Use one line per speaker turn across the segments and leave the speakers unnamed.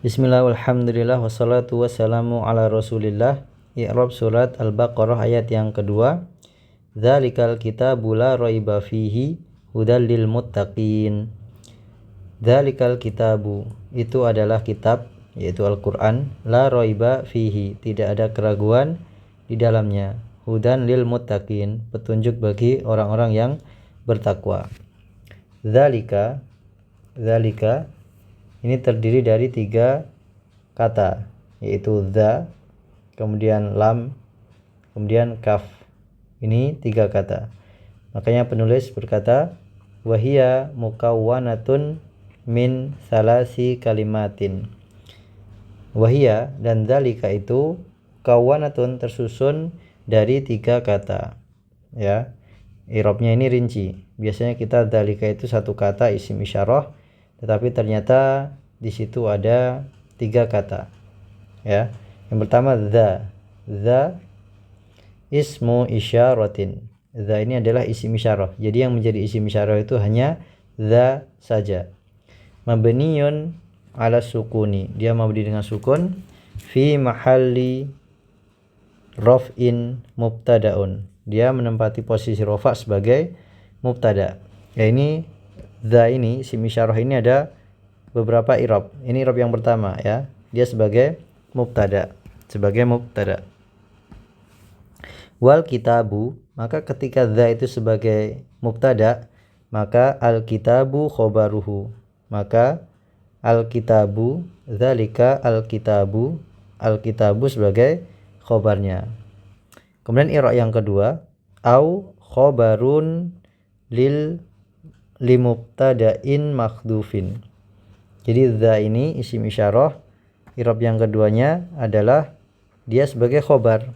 Bismillah, alhamdulillah, wassalatu wassalamu ala rasulillah. I'rab surat Al-Baqarah ayat yang kedua. Dzalikal kitabu la raiba fihi hudal lil muttaqin. Dzalikal kitabu, itu adalah kitab, yaitu Al-Quran. La raiba fihi, tidak ada keraguan di dalamnya. Hudan lil muttaqin, petunjuk bagi orang-orang yang bertakwa. Dzalika ini terdiri dari 3 kata, yaitu dza, kemudian lam, kemudian kaf. Ini 3 kata. Makanya penulis berkata, wahia mukawwanatun min salasi kalimatin. Wahia dan dzalika itu kawwanatun tersusun dari 3 kata. Ya. I'rabnya ini rinci. Biasanya kita dzalika itu 1 kata isim isyarah, tetapi ternyata di situ ada 3 kata. Ya. Yang pertama dza ismu isyaratin. Dza ini adalah isim isyarah. Jadi yang menjadi isim isyarah itu hanya dza saja. Mabniyun ala sukuni. Dia mabni dengan sukun fi mahalli raf'in mubtadaun. Dia menempati posisi rafa' sebagai mubtada. Ya, ini dza ini isim isyarah ini ada beberapa i'rab. Ini i'rab yang pertama ya. Dia sebagai mubtada. Wal kitabu, maka ketika dza itu sebagai mubtada, maka al kitabu khobaruhu. Maka al kitabu, dzalika al kitabu sebagai khobarnya. Kemudian i'rab yang kedua, au khobarun limubtada'in makhdufin. Jadi dza ini isim isyarah. I'rab yang keduanya adalah dia sebagai khobar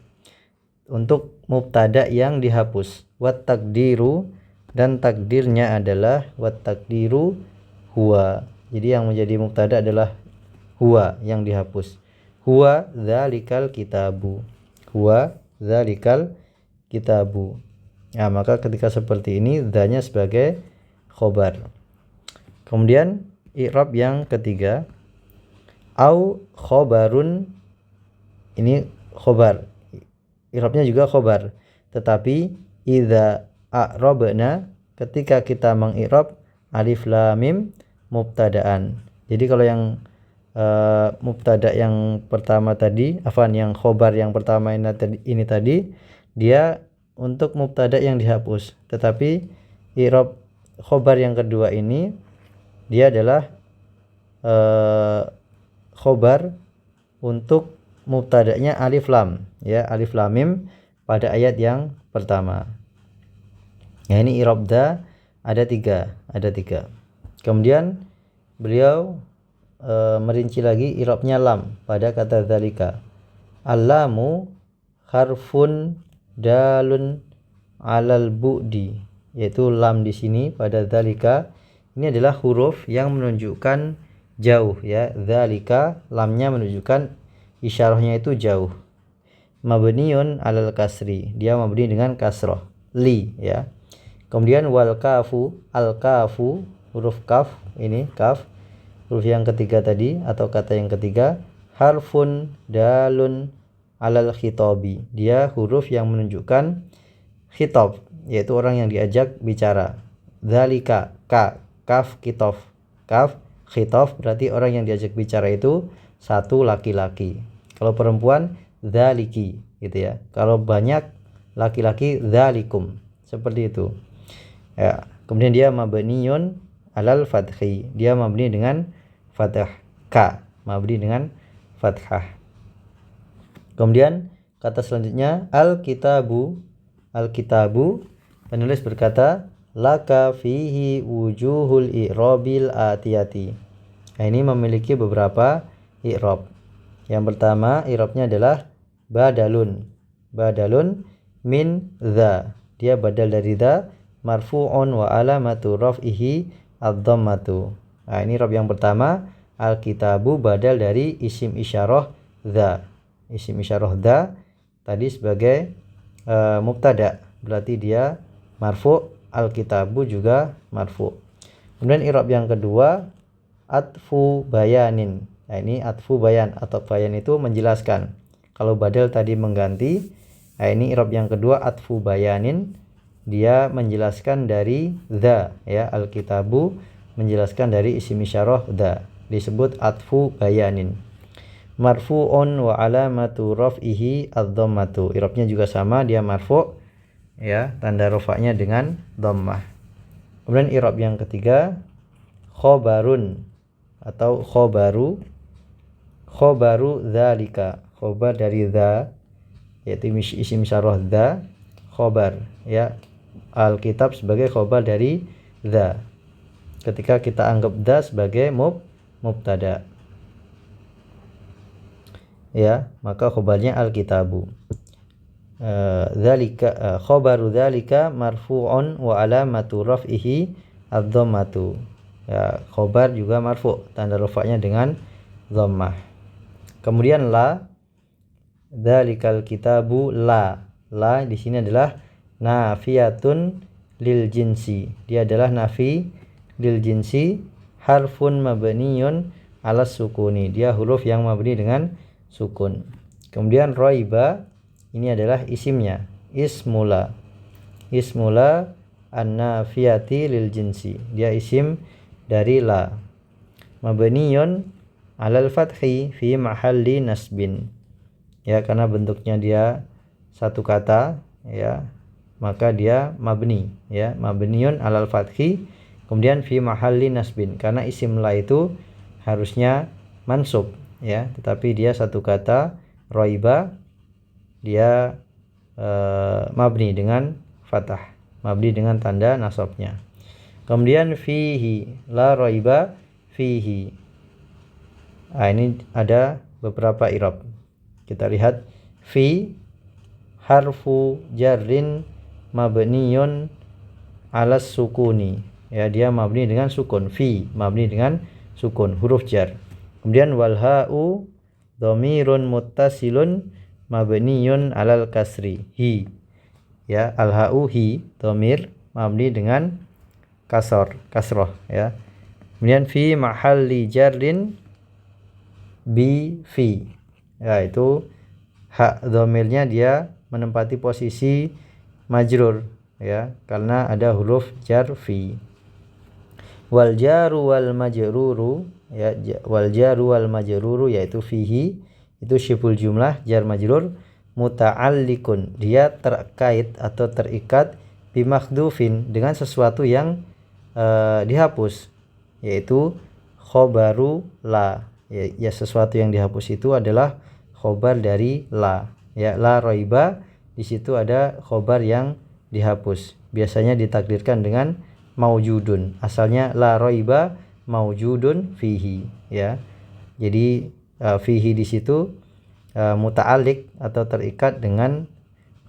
untuk mubtada yang dihapus. Wat takdiru, dan takdirnya adalah wat takdiru huwa. Jadi yang menjadi mubtada adalah huwa yang dihapus. Huwa dzalikal kitabu. Nah, maka ketika seperti ini dzanya sebagai khobar. Kemudian i'rab yang ketiga, au khobarun, ini khobar. I'rabnya juga khobar, tetapi idza a'rabna, ketika kita mengi'rab alif lam mim mubtadaan. Jadi kalau yang mubtada yang pertama tadi, yang khobar yang pertama ini tadi dia untuk mubtada yang dihapus, tetapi i'rab khobar yang kedua ini dia adalah khobar untuk mubtada'nya alif lam, ya, alif lam mim pada ayat yang pertama. Ya, ini i'rab dza ada tiga. Kemudian beliau merinci lagi i'rabnya lam pada kata dzalika. Al-lamu harfun dalun alal bu'di, yaitu lam di sini pada dzalika ini adalah huruf yang menunjukkan jauh, ya. Dzalika lamnya menunjukkan isyarahnya itu jauh. Mabniun alal kasri, dia mabni dengan kasrah, li, ya. Kemudian wal kafu, al kafu, huruf kaf, ini kaf, huruf yang ketiga tadi atau kata yang ketiga, harfun dalun alal khitabi, dia huruf yang menunjukkan khitab, yaitu orang yang diajak bicara. Dzalika, kaf kitof, kaf khitab, berarti orang yang diajak bicara itu satu laki-laki. Kalau perempuan dzaliki, gitu ya. Kalau banyak laki-laki dzalikum, seperti itu. Ya, kemudian dia mabniun alal fathi, dia mabni dengan fathah, mabni dengan fathah. Kemudian kata selanjutnya al-kitabu, penulis berkata laka fihi wujuhul i'rabil atiyati. Nah, ini memiliki beberapa i'rab. Yang pertama i'rabnya adalah badalun min dza, dia badal dari dza, marfu'un wa alamatu raf'ihi ad-dhammatu. Nah, ini i'rab yang pertama, al-kitabu badal dari isim isyarah dza. Isim isyarah dza tadi sebagai mubtada, berarti dia marfu', al-kitabu juga marfu'. Kemudian i'rab yang kedua atfu bayanin. Nah, ini atfu bayan atau bayan itu menjelaskan. Kalau badal tadi mengganti, nah ini i'rab yang kedua atfu bayanin, dia menjelaskan dari dza ya, alkitabu menjelaskan dari isim isyarah dza, disebut atfu bayanin. Marfu'un wa alamatu raf'ihi adh-dhammatu, i'rabnya juga sama, dia marfu' ya, tanda rafa'nya dengan dhammah. Kemudian i'rab yang ketiga khobarun atau khobaru dzalika, khobar dari dza yaitu isim isyarah dza, khobar ya, alkitab sebagai khobar dari dza ketika kita anggap dza sebagai mubtada ya, maka khobarnya alkitabu. Dzalika khobaru dzalika marfu'un wa alamatu raf'ihi adh-dhammatu ya, khobar juga marfu', tanda rafa'nya dengan dhammah. Kemudian la, dzalikal kitabu, la di sini adalah nafiyatun lil jinsi, dia adalah nafi lil jinsi, harfun mabniyun ala sukuni, dia huruf yang mabni dengan sukun. Kemudian raiba, ini adalah isimnya, ismula an-nafiyati lil jinsi, dia isim dari la, mabniyun alal fathi fi mahalli nasbin ya, karena bentuknya dia satu kata ya, maka dia mabni ya, mabniyun alal fathi, kemudian fi mahalli nasbin, karena isim la itu harusnya mansub ya, tetapi dia satu kata, raiba, dia mabni dengan fathah, mabni dengan tanda nasabnya. Kemudian fihi, la raiba fihi. Nah, ini ada beberapa i'rab. Kita lihat, fi harfu jarrin mabniyun alas sukuni ya, dia mabni dengan sukun, fi mabni dengan sukun, huruf jar. Kemudian wal ha'u dhamirun muttasilun mabniyun alal kasri, hi ya, al ha'u hi, dhamir mabni dengan kasroh ya. Kemudian fi mahalli jarrin bi fi ya, itu hak dhamirnya dia menempati posisi majrur ya, karena ada huruf jar fi. Wal jaru wal majruru ya, wal jaru wal majruru yaitu fihi, itu syibul jumlah jar majrur, muta'alliqun, dia terkait atau terikat, bimakhdufin, dengan sesuatu yang dihapus, yaitu khobaru la ya, sesuatu yang dihapus itu adalah khobar dari la ya, la raiba, di situ ada khobar yang dihapus, biasanya ditakdirkan dengan maujudun, asalnya la raiba maujudun fihi ya, jadi fihi di situ muta'alliq atau terikat dengan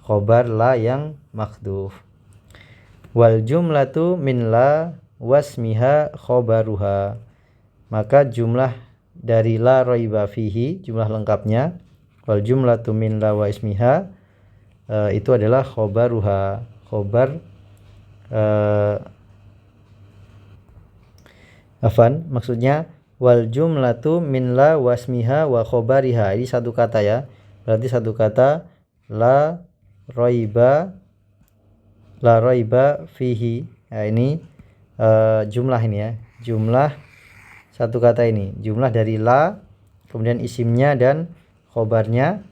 khobar la yang makhduf. Wal jumlatu min la wasmiha khobaruha, maka jumlah dari la raiba fihi, jumlah lengkapnya, wal jumlatu min la wa ismiha, itu adalah khobaruha, khobar maksudnya wal jumlatu min la wasmiha wa khobariha, ini satu kata ya, berarti satu kata, la raiba fihi. Nah, ini jumlah ini ya, jumlah satu kata ini, jumlah dari la, kemudian isimnya dan khobarnya,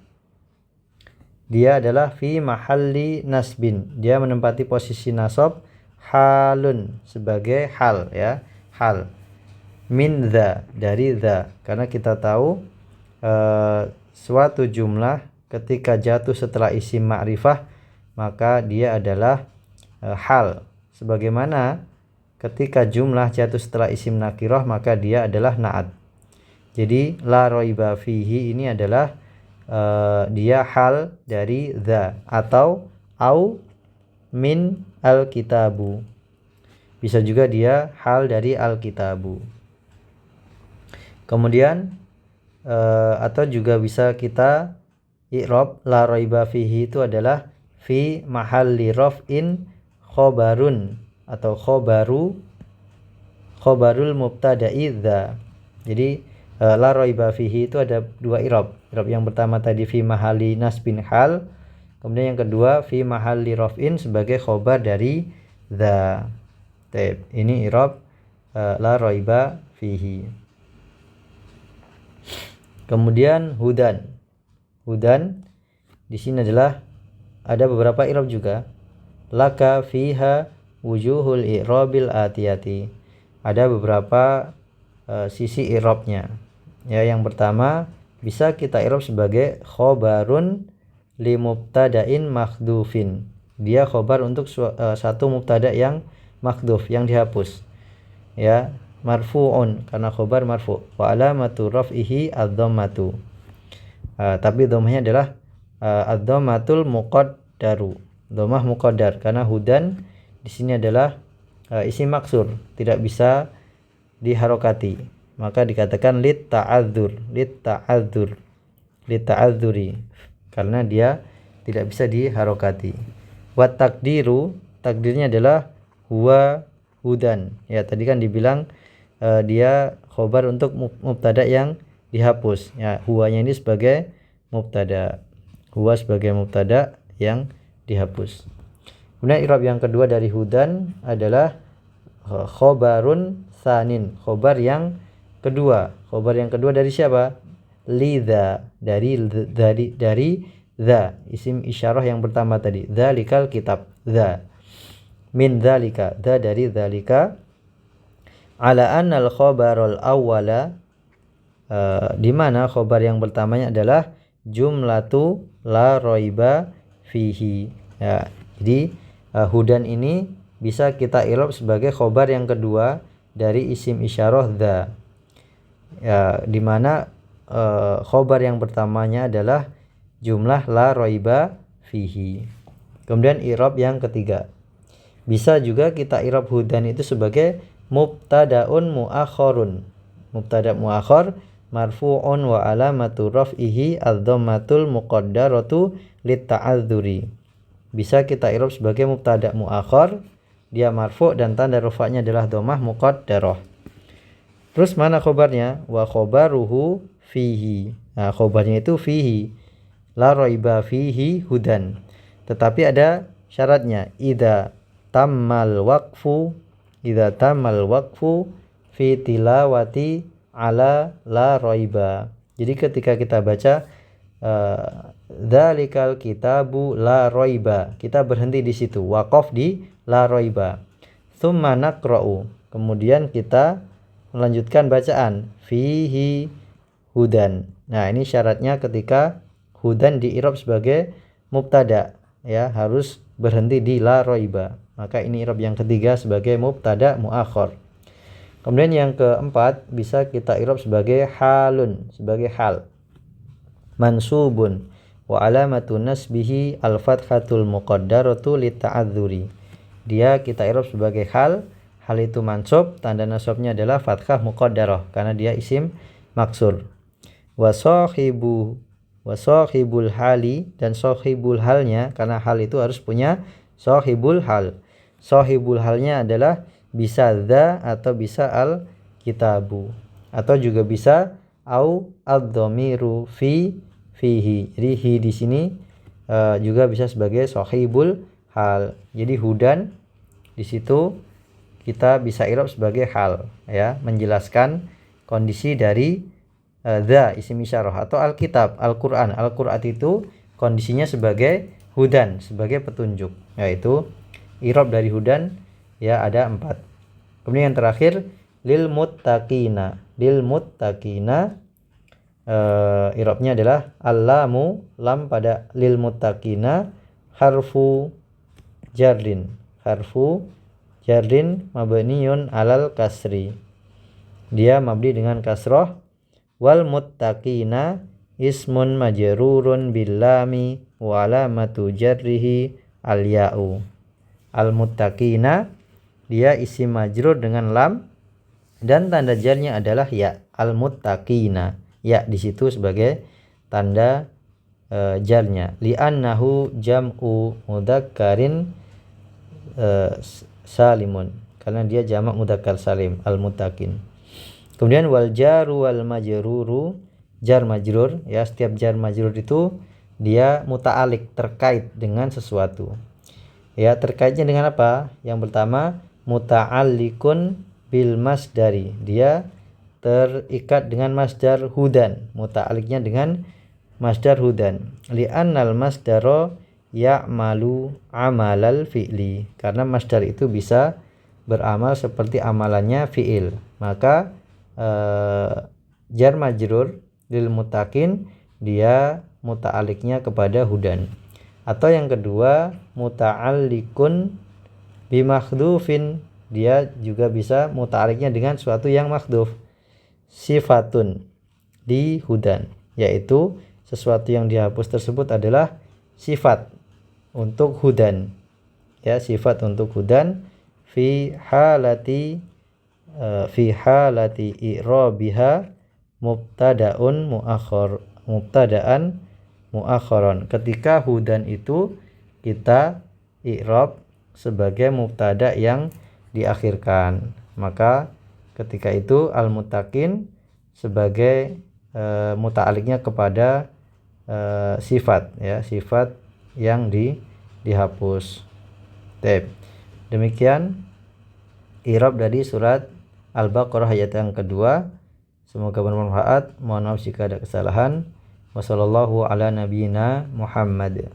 dia adalah fi mahalli nasbin, dia menempati posisi nasab, halun sebagai hal ya, hal, min dza, dari dza, karena kita tahu suatu jumlah ketika jatuh setelah isim ma'rifah maka dia adalah hal, sebagaimana ketika jumlah jatuh setelah isim nakirah maka dia adalah na'at. Jadi la raiba fihi ini adalah dia hal dari dza, atau au min al-kitabu, bisa juga dia hal dari al-kitabu. Kemudian atau juga bisa kita i'rab la raiba fihi itu adalah fi mahalli raf'in khobarun atau khobarul mubtada'i dza. Jadi La raiba fihi itu ada dua i'rab. I'rab yang pertama tadi fi mahalli nasbin hal, kemudian yang kedua fi mahalli raf'in sebagai khobar dari dza. Ini i'rab la raiba fihi. Kemudian hudan. Hudan di sini adalah ada beberapa i'rab juga. Laka fiha wujuhul i'rabil atiyati. Ada beberapa sisi i'rabnya. Ya, yang pertama bisa kita i'rab sebagai khobarun li mubtada'in makhdufin. Dia khobar untuk satu mubtada yang makhduf, yang dihapus. Ya, marfu'un karena khobar marfu'. Wa alamatu raf'ihi ad-dhammatu. Tapi dhammahnya adalah ad-dhammatul muqaddaru. Dhammah muqaddar karena hudan di sini adalah isim maksur, tidak bisa diharokati. Maka dikatakan lit ta'adzuri karena dia tidak bisa diharokati. Wa takdiru, takdirnya adalah huwa hudan. Ya, tadi kan dibilang dia khobar untuk mubtada yang dihapus. Ya, huwanya ini sebagai mubtada. Huwa sebagai mubtada yang dihapus. Kemudian i'rab yang kedua dari hudan adalah khobarun sanin, khobar yang kedua. Khobar yang kedua dari siapa? Lidza, dari dza, isim isyarah yang pertama tadi. Dzalikal kitab, dza. Min dzalika, dza dari dzalika. Ala annal khobarul awwala, di mana khobar yang pertamanya adalah jumlatu la raiba fihi. Ya, jadi hudan ini bisa kita i'rab sebagai khobar yang kedua dari isim isyarah dza. Ya, di mana khobar yang pertamanya adalah jumlah la raiba fihi. Kemudian i'rab yang ketiga. Bisa juga kita i'rab hudan itu sebagai mubtadaun muakhorun. Mubtada muakhor marfu'un wa alamatu raf'ihi ad-dhammatul muqaddaratu lit-ta'adzuri. Bisa kita i'rab sebagai mubtada muakhor, dia marfu' dan tanda rafa'nya adalah dhammah muqaddarah. Terus mana khobarnya? Wa khobaruhu fihi. Nah, khobarnya itu fihi. La raiba fihi hudan. Tetapi ada syaratnya. Idza tammal waqfu fi tilawati ala la raiba. Jadi ketika kita baca dzalikal kitabu la raiba, kita berhenti di situ, waqaf di la raiba. Tsumma naqra'u. Kemudian kita melanjutkan bacaan fihi hudan. Nah, ini syaratnya ketika hudan di-i'rab sebagai mubtada, ya, harus berhenti di la raiba. Maka ini i'rab yang ketiga sebagai mubtada muakhor. Kemudian yang keempat bisa kita i'rab sebagai halun, sebagai hal. Mansubun wa alamatu nasbihi al-fathatul muqaddaratu lit-ta'adzuri. Dia kita i'rab sebagai hal. Hal itu mansub, tanda nasabnya adalah fathah muqaddarah karena dia isim maksur. Wa sahibul hali, dan sahibul halnya karena hal itu harus punya sahibul hal. Sahibul halnya adalah bisa dza atau bisa al kitabu, atau juga bisa au ad-dhamiru fihi. Jadi hi di sini juga bisa sebagai sahibul hal. Jadi hudan di situ kita bisa i'rab sebagai hal, ya, menjelaskan kondisi dari dza isim isyarah, atau alkitab, Al-Qur'an. Al-Qur'an itu kondisinya sebagai hudan, sebagai petunjuk. Yaitu i'rab dari hudan ya ada 4. Kemudian yang terakhir lil muttaqina. Lil muttaqina i'rabnya adalah al-lamu, lam pada lil muttaqina harfu jarrin. Harfu jarrin mabniun alal kasri. Dia mabni dengan kasrah. Wal muttaqina ismun majrurun bil lami wa alamatu jarrihi al ya'u. Al muttaqina dia isim majrur dengan lam dan tanda jarnya adalah ya. Al muttaqina, ya di situ sebagai tanda jarnya. Li'annahu jam'u mudzakkarin salimun, karena dia jamak mudzakkar salim, al muttaqin. Kemudian wal jaru wal majruru, jar majrur ya, setiap jar majrur itu dia muta'alik, terkait dengan sesuatu. Ya, terkaitnya dengan apa? Yang pertama muta'alliqun bil masdari. Dia terikat dengan masdar hudan, muta'alliqnya dengan masdar hudan. Li'annal masdaro ya'malu amalal fi'li. Karena masdar itu bisa beramal seperti amalannya fi'il. Maka jar majrur lil mutakin dia muta'aliknya kepada hudan. Atau yang kedua muta'allikun bimakhdufin, dia juga bisa muta'aliknya dengan suatu yang makhduf, sifatun di hudan, yaitu sesuatu yang dihapus tersebut adalah sifat untuk hudan, ya, sifat untuk hudan fi halati i'rabiha mubtada'an muakharon. Ketika hudan itu kita i'rab sebagai mubtada yang diakhirkan, maka ketika itu al mutakin sebagai muta'aliknya kepada sifat, ya, sifat yang dihapus. Demikian i'rab dari surat Al-Baqarah ayat yang kedua. Semoga bermanfaat. Mohon maaf jika ada kesalahan. Wassallallahu ala nabiyyina Muhammad.